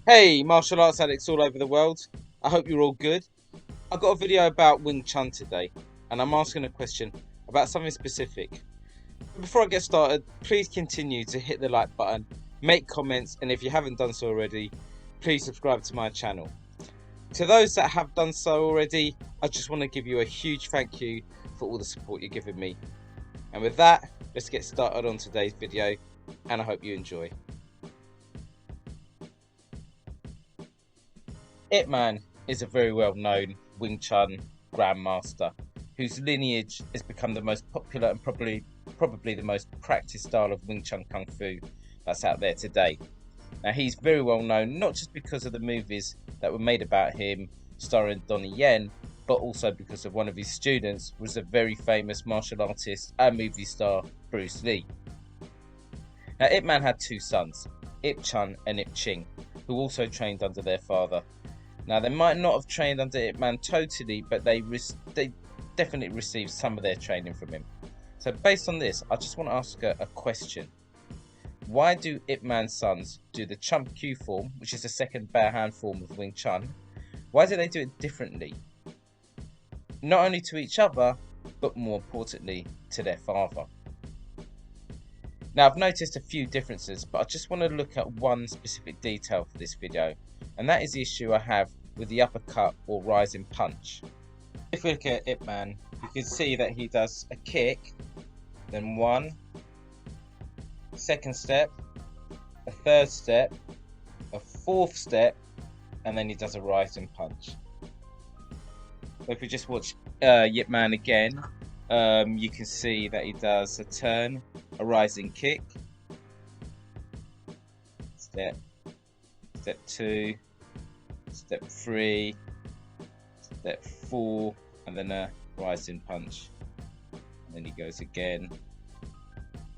Hey, martial arts addicts all over the world. I hope you're all good. I've got a video about Wing Chun today, and I'm asking a question about something specific. Before I get started, please continue to hit the like button, make comments, and if you haven't done so already, please subscribe to my channel. To those that have done so already, I just want to give you a huge thank you for all the support you're giving me. And with that, let's get started on today's video, and I hope you enjoy. Ip Man is a very well known Wing Chun grandmaster whose lineage has become the most popular and probably the most practiced style of Wing Chun Kung Fu that's out there today. Now he's very well known not just because of the movies that were made about him starring Donnie Yen, but also because of one of his students was a very famous martial artist and movie star Bruce Lee. Now Ip Man had two sons, Ip Chun and Ip Ching, who also trained under their father. Now, they might not have trained under Ip Man totally, but they definitely received some of their training from him. So based on this, I just want to ask a question. Why do Ip Man's sons do the Chum Kiu Form, which is the second bare hand form of Wing Chun? Why do they do it differently? Not only to each other, but more importantly, to their father. Now, I've noticed a few differences, but I just want to look at one specific detail for this video, and that is the issue I have with the uppercut or rising punch. If we look at Ip Man, you can see that he does a kick, then one, second step, a third step, a fourth step, and then he does a rising punch. So if we just watch Ip Man again, you can see that he does a turn, a rising kick, step 2, step 3, step 4, and then a rising punch. And then he goes again,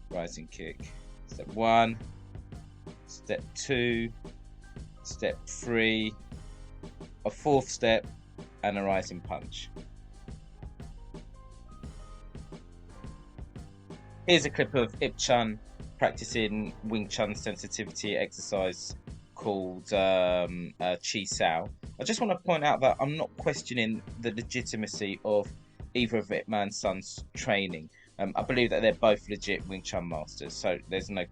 rising kick, step 1, step 2, step 3, a fourth step, and a rising punch. Here's a clip of Ip Chun practicing Wing Chun sensitivity exercise called Chi Sao. I just want to point out that I'm not questioning the legitimacy of either of Ip Man's sons' training. I believe that they're both legit Wing Chun masters, so there's no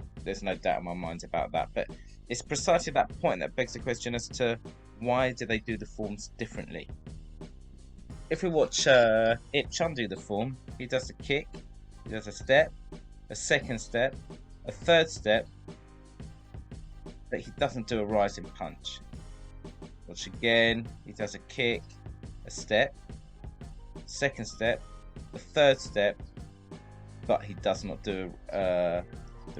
doubt in my mind about that. But it's precisely that point that begs the question as to why do they do the forms differently. If we watch Ip Chun do the form, he does a kick, he does a step, a second step, a third step, but he doesn't do a rising punch. Watch again, he does a kick, a step, second step, a third step, but he does not do the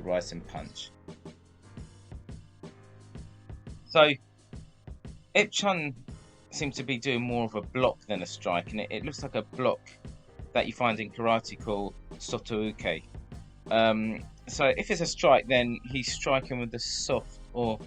rising punch. So Ip Chun seems to be doing more of a block than a strike, and it looks like a block that you find in karate called sotouke. So if it's a strike, then he's striking with the soft or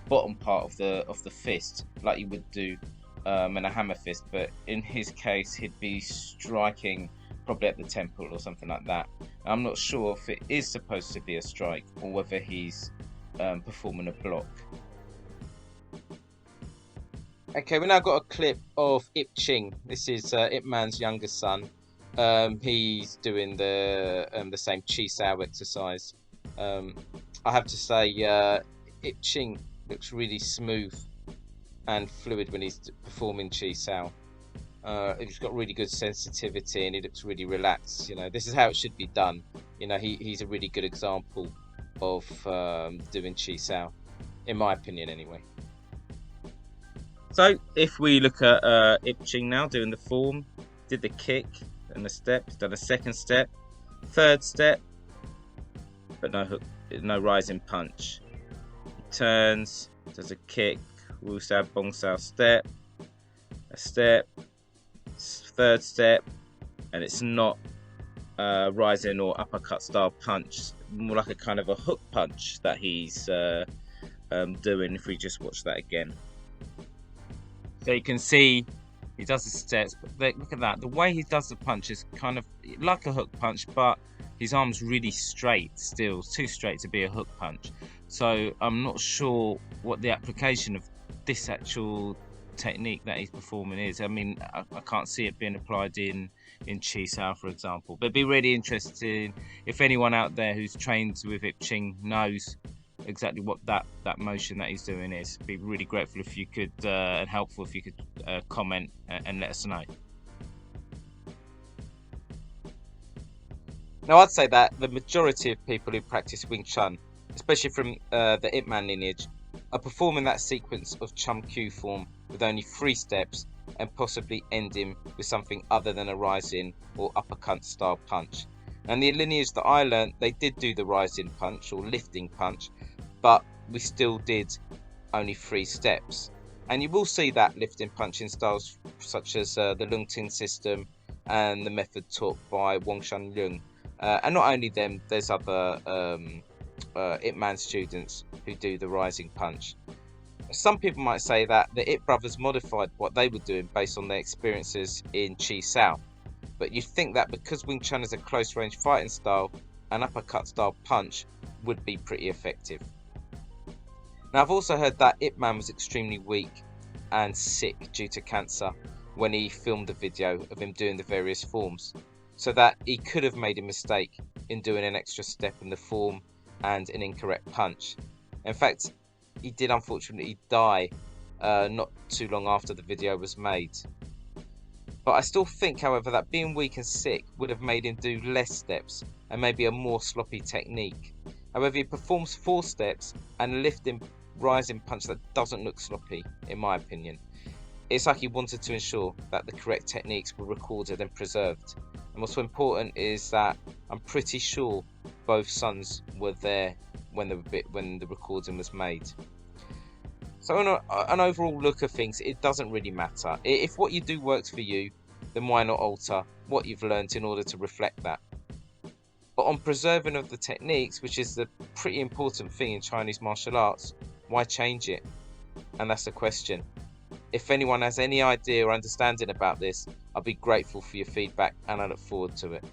bottom part of the fist, like you would do in a hammer fist. But in his case, he'd be striking probably at the temple or something like that. I'm not sure if it is supposed to be a strike or whether he's performing a block. Okay, we now got a clip of Ip Ching. This is Ip Man's younger son. He's doing the same Chi Sao exercise. I have to say, Ip Ching looks really smooth and fluid when he's performing Chi Sao. He's got really good sensitivity and he looks really relaxed. You know, this is how it should be done. You know, he's a really good example of doing Chi Sao, in my opinion, anyway. So if we look at Ip Ching now doing the form, did the kick and the step, he's done a second step, third step, but no rising punch. He turns, does a kick, Wu Sao Bong Sao step, a step, third step, and it's not rising or uppercut style punch, more like a kind of a hook punch that he's doing. If we just watch that again. So you can see he does the steps, but look at that. The way he does the punch is kind of like a hook punch, but his arm's really straight still, too straight to be a hook punch. So I'm not sure what the application of this actual technique that he's performing is. I mean, I can't see it being applied in Chi Sao, for example. But it'd be really interesting if anyone out there who's trained with Ip Ching knows exactly what that motion that he's doing is. It'd be really grateful if you could and helpful if you could comment and let us know. Now, I'd say that the majority of people who practice Wing Chun, especially from the Ip Man lineage, are performing that sequence of Chum Kiu Form with only 3 steps and possibly ending with something other than a rising or uppercut style punch. And the lineage that I learnt, they did do the rising punch or lifting punch, but we still did only 3 steps. And you will see that lifting punch in styles such as the Lung Tin system and the method taught by Wong Shan Leung. And not only them, there's other Ip Man students who do the rising punch. Some people might say that the Ip brothers modified what they were doing based on their experiences in Chi Sao, but you'd think that because Wing Chun is a close range fighting style, an uppercut style punch would be pretty effective. Now, I've also heard that Ip Man was extremely weak and sick due to cancer when he filmed the video of him doing the various forms, so that he could have made a mistake in doing an extra step in the form and an incorrect punch. In fact, he did unfortunately die not too long after the video was made. But I still think, however, that being weak and sick would have made him do less steps and maybe a more sloppy technique. However, he performs 4 steps and a lifting rising punch that doesn't look sloppy, in my opinion. It's like he wanted to ensure that the correct techniques were recorded and preserved. And what's important is that I'm pretty sure both sons were there when the recording was made. So on an overall look of things, it doesn't really matter. If what you do works for you, then why not alter what you've learnt in order to reflect that? But on preserving of the techniques, which is the pretty important thing in Chinese martial arts, why change it? And that's the question. If anyone has any idea or understanding about this, I'll be grateful for your feedback and I look forward to it.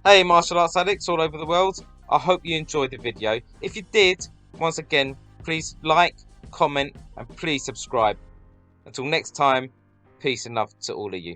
Hey martial arts addicts all over the world, I hope you enjoyed the video. If you did, once again, please like, comment and please subscribe. Until next time, peace and love to all of you.